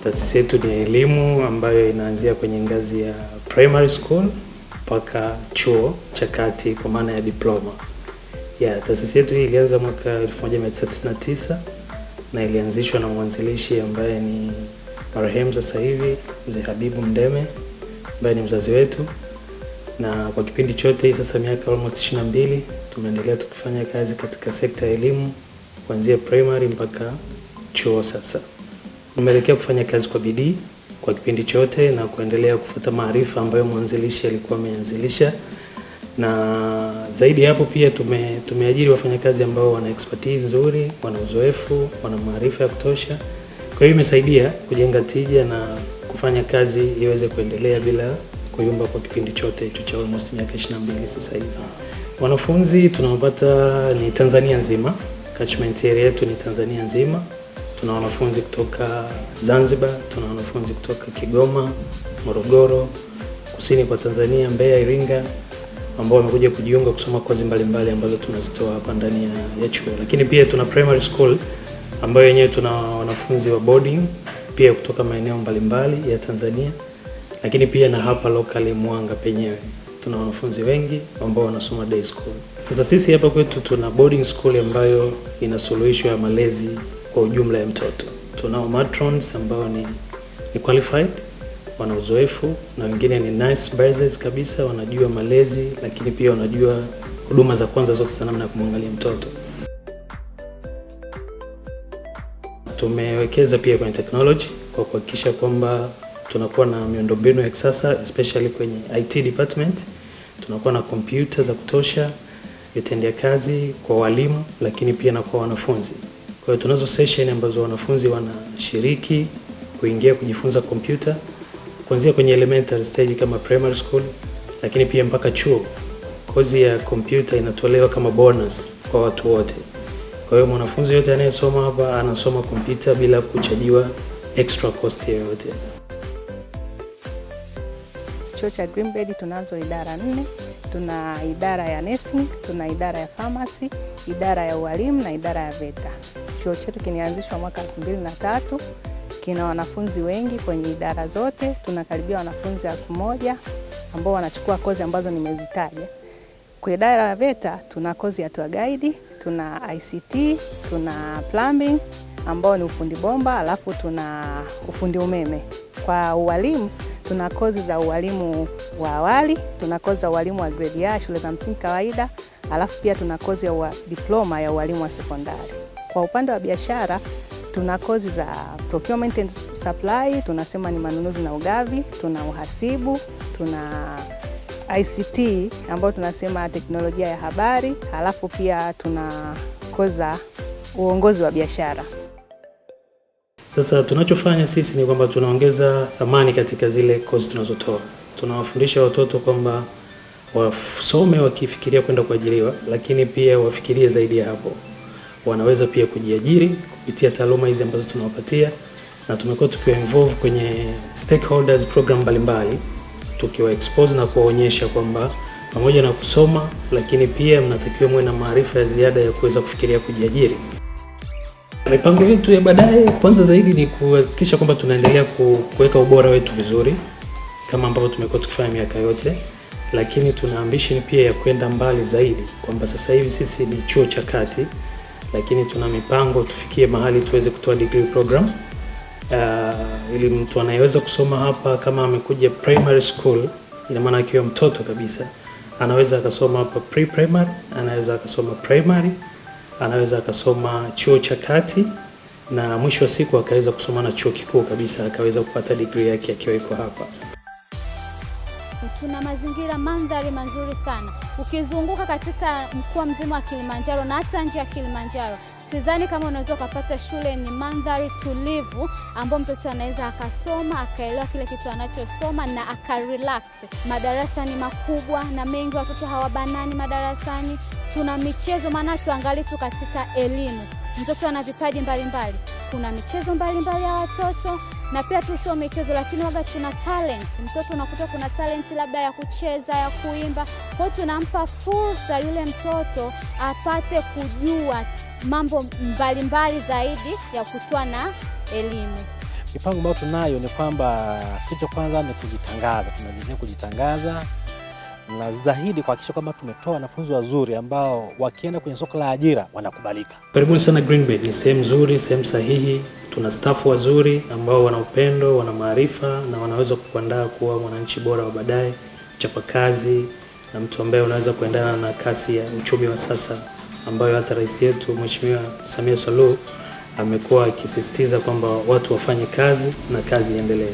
Taasisi yetu ni ELIMU ambayo inaanzia kwenye ngazi ya primary school mpaka chuo cha kati kwa maana ya diploma. Taasisi yetu hii ilianza mwaka 1999 na ilianzishwa na mwanzilishi ambaye ni marehemu sasa hivi Mzee Karibu ambaye ni mzazi wetu, na kwa kipindi chote hii sasa miaka almost 22 tumeendelea tukifanya kazi katika sekta ya elimu kuanzia primary mpaka chuo. Sasa tumeelekea kufanya kazi kwa bidii kwa kipindi chote na kuendelea kufuata maarifa ambayo mwanzilishi alikuwa ameanzilisha, na zaidi hapo pia tumeajiri wafanyakazi ambao wana expertise nzuri, wana uzoefu, wana maarifa ya kutosha. Kwa hiyo imesaidia kujenga tija na kufanya kazi iweze kuendelea bila kuyumba kwa kipindi chote hicho cha almost miaka 22 sasa hivi. Wanafunzi tunawapata ni Tanzania nzima, catchment area yetu ni Tanzania nzima. Tuna wanafunzi kutoka Zanzibar, tuna wanafunzi kutoka Kigoma, Morogoro, kusini kwa Tanzania, Mbeya, Iringa, ambao wamekuja kujiunga kusoma kozi mbalimbali ambazo tunazitoa hapa ndani ya chuo. Lakini pia tuna primary school ambayo yenyewe tuna wanafunzi wa boarding pia kutoka maeneo mbalimbali ya Tanzania. Lakini pia na hapa locally Mwanga penyewe tuna wanafunzi wengi ambao wanasoma day school. Sasa sisi hapa kwetu tuna boarding school ambayo ina suluhisho ya malezi kwa ujumla ya mtoto. Tunao matrons ambao ni qualified, wana uzoefu, na wengine ni nice brothers kabisa, wanajua malezi lakini pia wanajua huduma za kwanza zote za namna ya kumwangalia mtoto. Tumewekeza pia kwenye technology kwa kuhakikisha kwamba tunakuwa na miundombinu ya kisasa, especially kwenye IT department. Tunakuwa na kompyuta za kutosha, vitendea kazi kwa walimu lakini pia na kwa wanafunzi. Kwa hiyo tunazo session ambazo wanafunzi wanashiriki kuingia kujifunza kompyuta kuanzia kwenye elementary stage kama primary school, lakini pia mpaka chuo. Kozi ya kompyuta inatolewa kama bonus kwa watu wote. Kwa hiyo mwanafunzi yote anayesoma hapa anasoma kompyuta bila kuchajiwa extra cost yoyote. Chuo cha Greenbed tunazo idara 4. Tuna idara ya nursing, tuna idara ya pharmacy, idara ya ualimu na idara ya VETA. Chuo chetu kilianzishwa mwaka 2003. Kina wanafunzi wengi kwenye idara zote. Tunakaribia wanafunzi 1000 ambao wanachukua kozi ambazo nimezitaja. Kwa idara ya VETA tuna kozi ya tour guide, tuna ICT, tuna plumbing ambao ni ufundi bomba, alafu tuna ufundi umeme. Kwa ualimu tuna kozi za ualimu wa awali, tuna kozi za ualimu wa grade A shule za msingi kawaida, alafu pia tuna kozi ya diploma ya ualimu wa sekondari. Kwa upande wa biashara tuna kozi za procurement and supply, tunasema ni manunuzi na ugavi, tuna uhasibu, tuna ICT ambao tunasema teknolojia ya habari, alafu pia tuna kozi za uongozi wa biashara. Sasa tunachofanya sisi ni kwamba tunaongeza thamani katika zile kozi tunazotoa. Tunawafundisha watoto kwamba wasome wakifikiria kwenda kuajiriwa, lakini pia wafikirie zaidi ya hapo. Wanaweza pia kujiajiri kupitia taaluma hizi ambazo tunawapatia, na tumekuwa tukiwa involve kwenye stakeholders program mbalimbali, tukiwa expose na kuwaonyesha kwamba pamoja na kusoma lakini pia mnatakiwa muwe na maarifa ya ziada ya kuweza kufikiria kujiajiri. Mipango yetu ya baadaye kwanza zaidi ni kuhakikisha kwamba tunaendelea kuweka ubora wetu vizuri kama ambavyo tumekuwa tukifanya miaka yote, lakini tuna ambition pia ya kwenda mbali zaidi, kwamba sasa hivi sisi ni chuo cha kati, lakini tuna mipango tufikie mahali tuweze kutoa degree program ili mtu anayeweza kusoma hapa kama amekuja primary school, ina maana akiwa mtoto kabisa anaweza akasoma hapa pre-primary, anaweza akasoma primary, anaweza akasoma chuo cha kati, na mwisho wa siku akaweza kusoma na chuo kikuu kabisa, akaweza kupata degree yake akiwa yuko hapa. Tuna mazingira mandhari mazuri sana. Ukizunguka katika mkoa mzima wa Kilimanjaro na hata nje ya Kilimanjaro, sidhani kama unaweza kupata shule ni mandhari tulivu ambapo mtoto anaweza akasoma, akaelewa kile kitu anachosoma na akarelax. Madarasa ni makubwa na mengi, watoto hawabanani madarasani. Tuna michezo, maana tuangalie tu katika elimu. Mtoto ana vipaji mbalimbali. Kuna michezo mbalimbali ya watoto, na pia tu sio michezo lakini waga tuna talent. Mtoto unakuta kuna talent labda ya kucheza, ya kuimba. Kwa hiyo tunampa fursa yule mtoto apate kujua mambo mbalimbali zaidi ya kutoa na elimu. Mipango ambayo tunayo ni kwamba kitu kwanza ni kujitangaza, tunajiandaa kujitangaza na zaidi kuhakikisha kwamba tumetoa wanafunzi wazuri ambao wakienda kwenye soko la ajira wanakubalika. Karibuni sana Green Bed, ni sehemu nzuri, sehemu sahihi. Tuna staff wazuri ambao wana upendo, wana maarifa na wanaweza kukuandaa kuwa mwananchi bora wa baadaye, mchapakazi na mtu ambaye unaweza kuendana na kasi ya uchumi wa sasa ambayo hata rais yetu Mheshimiwa Samia Suluhu amekuwa akisisitiza kwamba watu wafanye kazi na kazi iendelee.